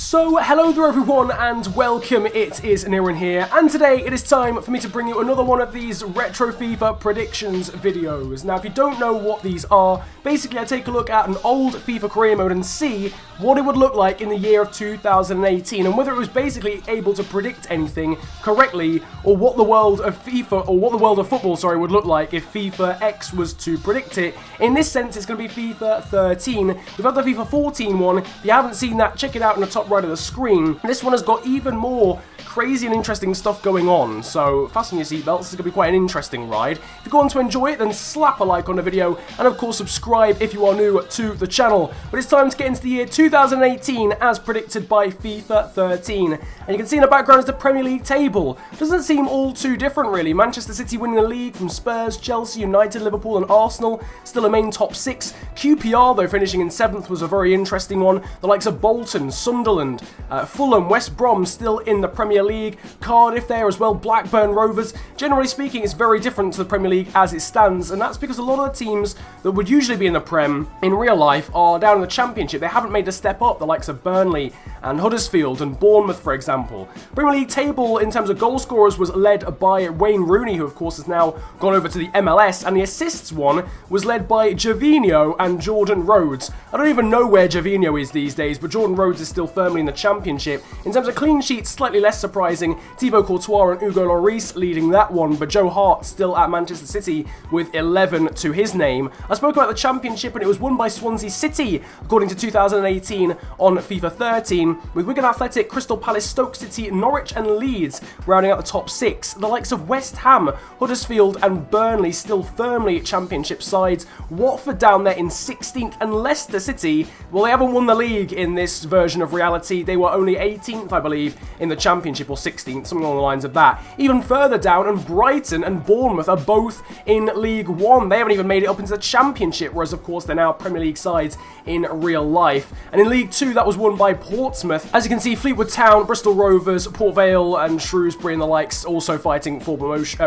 So, hello there everyone and welcome, it is Niran here, and today it is time for me to bring you another one of these Retro FIFA predictions videos. Now if you don't know what these are, basically I take a look at an old FIFA career mode and see what it would look like in the year of 2018 and whether it was basically able to predict anything correctly or what the world of FIFA, or what the world of football, sorry, would look like if FIFA X was to predict it. In this sense it's going to be FIFA 13. We've had the FIFA 14 one. If you haven't seen that, check it out in the top right of the screen. This one has got even more crazy and interesting stuff going on, so fasten your seatbelts, this is going to be quite an interesting ride. If you go on to enjoy it, then slap a like on the video, and of course subscribe if you are new to the channel. But it's time to get into the year 2018 as predicted by FIFA 13. And you can see in the background is the Premier League table. Doesn't seem all too different really. Manchester City winning the league from Spurs, Chelsea, United, Liverpool and Arsenal. Still a main top 6. QPR though finishing in 7th was a very interesting one. The likes of Bolton, Sunderland, Fulham, West Brom still in the Premier League, Cardiff there as well, Blackburn Rovers. Generally speaking, it's very different to the Premier League as it stands, and that's because a lot of the teams that would usually be in the Prem in real life are down in the Championship. They haven't made a step up, the likes of Burnley and Huddersfield and Bournemouth, for example. Premier League table in terms of goal scorers was led by Wayne Rooney, who of course has now gone over to the MLS, and the assists one was led by Gervinho and Jordan Rhodes. I don't even know where Gervinho is these days, but Jordan Rhodes is still firmly in the Championship. In terms of clean sheets, slightly less surprising, Thibaut Courtois and Hugo Lloris leading that one, but Joe Hart still at Manchester City with 11 to his name. I spoke about the Championship and it was won by Swansea City, according to 2018 on FIFA 13, with Wigan Athletic, Crystal Palace, Stoke City, Norwich and Leeds rounding out the top 6. The likes of West Ham, Huddersfield and Burnley still firmly Championship sides. Watford down there in 16th, and Leicester City, well, they haven't won the league in this version of reality. They were only 18th, I believe, in the Championship, or 16th, something along the lines of that. Even further down, and Brighton and Bournemouth are both in League One. They haven't even made it up into the Championship, whereas of course they're now Premier League sides in real life. And in League 2, that was won by Portsmouth. As you can see, Fleetwood Town, Bristol Rovers, Port Vale and Shrewsbury and the likes also fighting for promotion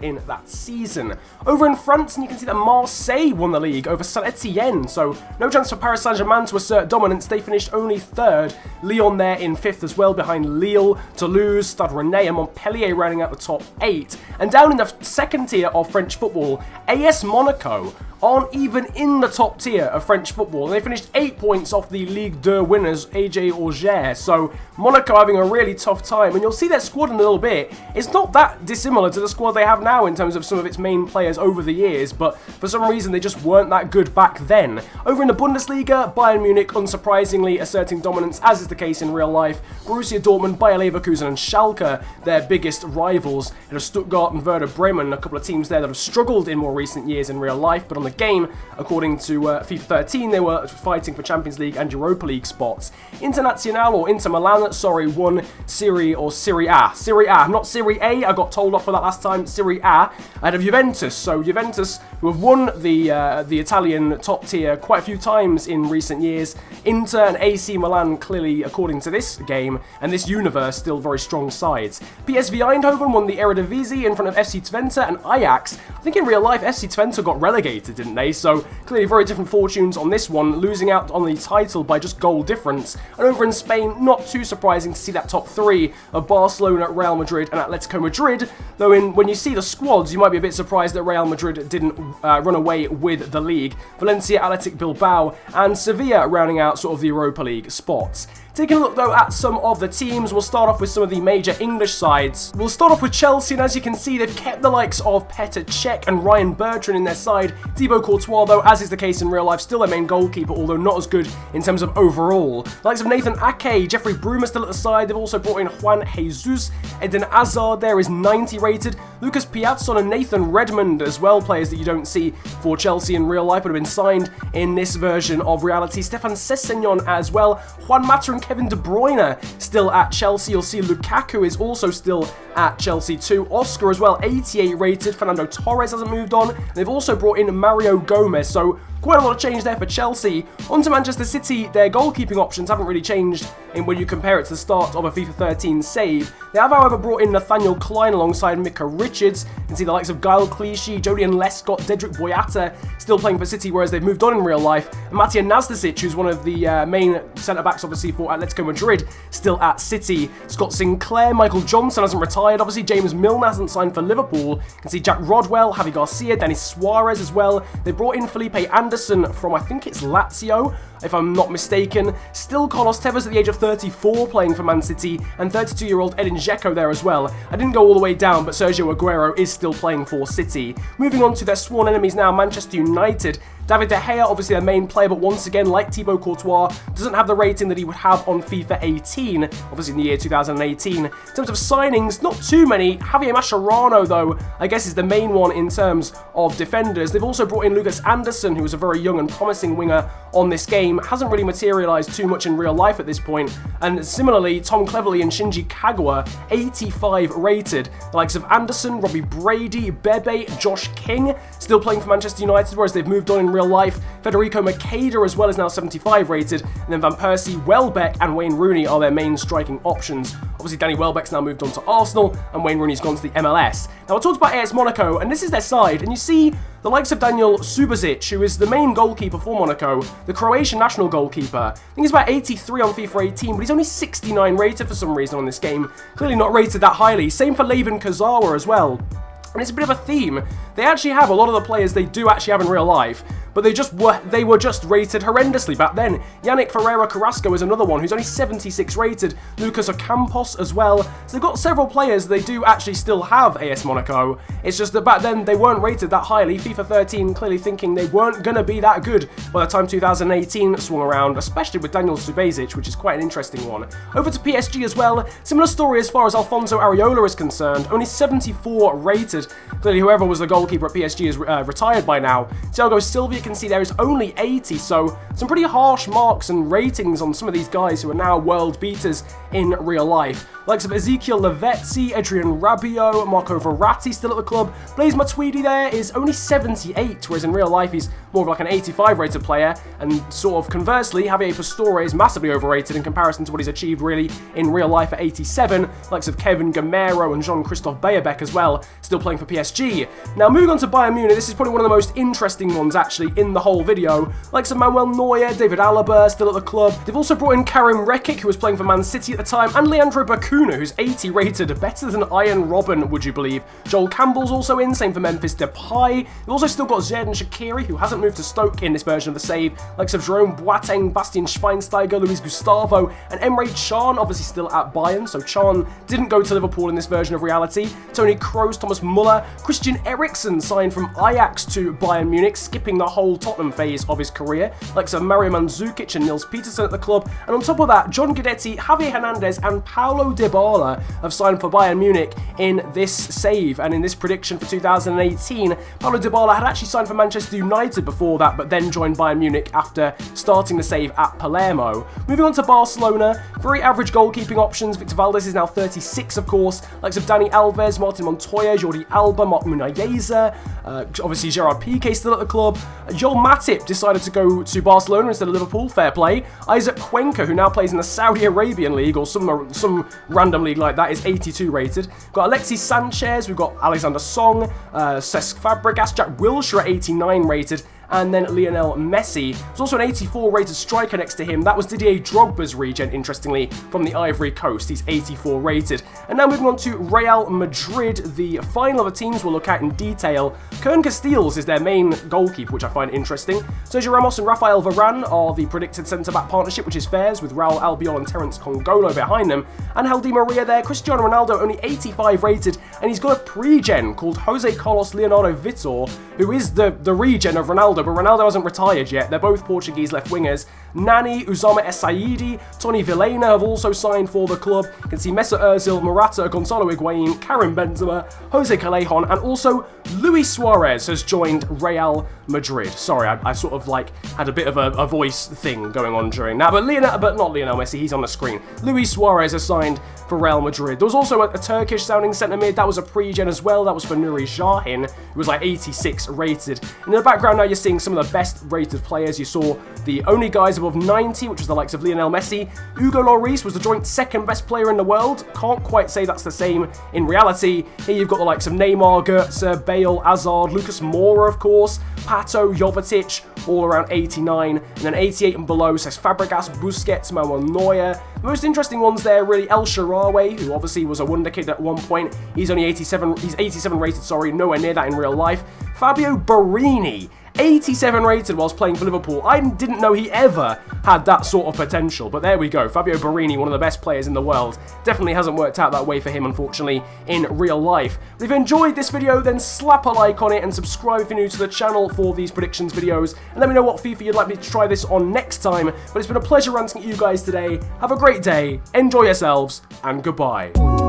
in that season. Over in France, and you can see that Marseille won the league over Saint-Etienne, so no chance for Paris Saint-Germain to assert dominance. They finished only 3rd. Lyon there in 5th as well, behind Lille, Toulouse, Stade Rennais and Montpellier rounding out the top 8. And down in the second tier of French football, AS Monaco aren't even in the top tier of French football. They finished 8 points off the Ligue 2 winners, AJ Auxerre. So Monaco having a really tough time, and you'll see their squad in a little bit. It's not that dissimilar to the squad they have now in terms of some of its main players over the years, but for some reason they just weren't that good back then. Over in the Bundesliga, Bayern Munich unsurprisingly asserting dominance, as is the case in real life. Borussia Dortmund, Bayer Leverkusen and Schalke, their biggest rivals. You know, Stuttgart and Werder Bremen, a couple of teams there that have struggled in more recent years in real life, but on the game, according to FIFA 13, they were fighting for Champions League and Europa League spots. Internazionale, or Inter Milan, sorry, won Serie A, not Serie A, I got told off for that last time, Serie A, ahead of Juventus. So Juventus, who have won the Italian top tier quite a few times in recent years. Inter and AC Milan, clearly, according to this game and this universe, still very strong sides. PSV Eindhoven won the Eredivisie in front of FC Twente and Ajax. I think in real life FC Twente got relegated, didn't they? So clearly very different fortunes on this one, losing out on the title by just goal difference. And over in Spain, not too surprising to see that top 3 of Barcelona, Real Madrid and Atletico Madrid, though when you see the squads you might be a bit surprised that Real Madrid didn't run away with the league. Valencia, Athletic Bilbao and Sevilla rounding out sort of the Europa League spots. Taking a look though at some of the teams, we'll start off with some of the major English sides. We'll start off with Chelsea, and as you can see they've kept the likes of Petr Cech and Ryan Bertrand in their side. Thibaut Courtois though, as is the case in real life, still their main goalkeeper, although not as good in terms of overall. The likes of Nathan Ake, Jeffrey Bruma still at the side. They've also brought in Juan Jesus. Eden Hazard there is 90 rated. Lucas Piazon and Nathan Redmond as well, players that you don't see for Chelsea in real life but have been signed in this version of reality. Stefan Sessegnon as well. Juan Mata and Kevin De Bruyne still at Chelsea. You'll see Lukaku is also still at Chelsea too. Oscar as well, 88 rated. Fernando Torres hasn't moved on. They've also brought in Mario Gomez, so quite a lot of change there for Chelsea. On to Manchester City, their goalkeeping options haven't really changed when you compare it to the start of a FIFA 13 save. They have, however, brought in Nathaniel Klein alongside Mika Richards. You can see the likes of Gael Clichy, Jodian Lescott, Dedrick Boyata still playing for City, whereas they've moved on in real life. And Matija Nastasic, who's one of the main centre-backs, obviously, for Atletico Madrid, still at City. Scott Sinclair, Michael Johnson hasn't retired. Obviously, James Milner hasn't signed for Liverpool. You can see Jack Rodwell, Javi Garcia, Denis Suarez as well. They brought in Felipe Anderson from, I think it's Lazio, if I'm not mistaken. Still Carlos Tevez at the age of 34 playing for Man City, and 32-year-old Edin Dzeko there as well. I didn't go all the way down, but Sergio Aguero is still playing for City. Moving on to their sworn enemies now, Manchester United. David De Gea, obviously their main player, but once again, like Thibaut Courtois, doesn't have the rating that he would have on FIFA 18, obviously in the year 2018. In terms of signings, not too many. Javier Mascherano, though, I guess is the main one in terms of defenders. They've also brought in Lucas Anderson, who was a very young and promising winger on this game. Hasn't really materialised too much in real life at this point. And similarly, Tom Cleverley and Shinji Kagawa, 85 rated. The likes of Anderson, Robbie Brady, Bebe, Josh King, still playing for Manchester United, whereas they've moved on in real life. Federico Makeda as well is now 75 rated, and then Van Persie, Welbeck and Wayne Rooney are their main striking options. Obviously Danny Welbeck's now moved on to Arsenal and Wayne Rooney's gone to the MLS. Now I talked about AS Monaco, and this is their side, and you see the likes of Daniel Subasic, who is the main goalkeeper for Monaco, the Croatian national goalkeeper. I think he's about 83 on FIFA 18, but he's only 69 rated for some reason on this game. Clearly not rated that highly. Same for Levin Kazawa as well. And it's a bit of a theme. They actually have a lot of the players they do actually have in real life, but they were just rated horrendously back then. Yannick Ferreira Carrasco is another one who's only 76 rated. Lucas Ocampos as well. So they've got several players they do actually still have AS Monaco. It's just that back then they weren't rated that highly. FIFA 13 clearly thinking they weren't going to be that good by the time 2018 swung around, especially with Daniel Subasic, which is quite an interesting one. Over to PSG as well. Similar story as far as Alfonso Areola is concerned. Only 74 rated. Clearly whoever was the goalkeeper at PSG is retired by now. Thiago Silva, you can see there is only 80, so some pretty harsh marks and ratings on some of these guys who are now world beaters in real life. Likes of Ezekiel Lavezzi, Adrian Rabiot, Marco Verratti still at the club. Blaise Matuidi there is only 78, whereas in real life he's more of like an 85 rated player, and sort of conversely, Javier Pastore is massively overrated in comparison to what he's achieved really in real life at 87. Likes of Kevin Gamero and Jean-Christophe Bayerbeck as well, still playing for PSG. Now moving on to Bayern Munich, this is probably one of the most interesting ones actually in the whole video. Likes of Manuel Neuer, David Alaba still at the club. They've also brought in Karim Rekic, who was playing for Man City at the time, and Leandro Bacuna, who's 80 rated, better than Ian Robben, would you believe. Joel Campbell's also in, same for Memphis Depay. They've also still got Xherdan Shaqiri, who hasn't moved to Stoke in this version of the save. Likes of Jerome Boateng, Bastian Schweinsteiger, Luis Gustavo, and Emre Can, obviously still at Bayern, so Can didn't go to Liverpool in this version of reality. Toni Kroos, Thomas Muller, Christian Eriksen signed from Ajax to Bayern Munich, skipping the whole Tottenham phase of his career. Likes of Mario Mandzukic and Nils Peterson at the club, and on top of that, John Guidetti, Javier Hernandez, and Paulo Dybala have signed for Bayern Munich in this save, and in this prediction for 2018, Paulo Dybala had actually signed for Manchester United before that, but then joined Bayern Munich after starting the save at Palermo. Moving on to Barcelona, very average goalkeeping options. Victor Valdez is now 36, of course. Likes of Dani Alves, Martin Montoya, Jordi Alba, Marc Muniesa, obviously Gerard Piqué still at the club. Joel Matip decided to go to Barcelona instead of Liverpool, fair play. Isaac Cuenca, who now plays in the Saudi Arabian League, or some random league like that, is 82 rated. We've got Alexis Sanchez, we've got Alexander Song, Cesc Fabregas, Jack Wilshere at 89 rated, and then Lionel Messi. There's also an 84 rated striker next to him. That was Didier Drogba's regen, interestingly, from the Ivory Coast. He's 84 rated. And now moving on to Real Madrid, the final of the teams we'll look at in detail. Kern Castells is their main goalkeeper, which I find interesting. Sergio Ramos and Rafael Varane are the predicted centre-back partnership, which is fairs, with Raul Albiol and Terence Congolo behind them. Angel Di Maria there. Cristiano Ronaldo only 85 rated, and he's got a pre-gen called Jose Carlos Leonardo Vitor, who is the regen of Ronaldo, but Ronaldo hasn't retired yet. They're both Portuguese left wingers. Nani, Uzama Essaidi, Tony Villena have also signed for the club. You can see Mesut Ozil, Morata, Gonzalo Higuain, Karim Benzema, Jose Callejon, and also Luis Suarez has joined Real Madrid. Sorry, I sort of like had a bit of a voice thing going on during that. But not Lionel Messi, he's on the screen. Luis Suarez is signed for Real Madrid. There was also a Turkish sounding centre mid, that was a pre-gen as well. That was for Nuri Sahin, who was like 86 rated. In the background now you're seeing some of the best rated players. You saw the only guys above 90, which was the likes of Lionel Messi. Hugo Lloris was the joint second best player in the world. Can't quite say that's the same in reality. Here you've got the likes of Neymar, Goetze, Bale, Hazard, Lucas Moura, of course, Pato, Jovetic, all around 89. And then 88 and below says Fabregas, Busquets, Manuel Neuer. The most interesting ones there really El Shaarawy, who obviously was a wonder kid at one point. He's only 87, he's 87 rated, sorry, nowhere near that in real life. Fabio Borini, 87 rated whilst playing for Liverpool. I didn't know he ever had that sort of potential, but there we go. Fabio Borini, one of the best players in the world. Definitely hasn't worked out that way for him, unfortunately, in real life. But if you enjoyed this video, then slap a like on it and subscribe if you're new to the channel for these predictions videos. And let me know what FIFA you'd like me to try this on next time. But it's been a pleasure ranting at you guys today. Have a great day, enjoy yourselves, and goodbye.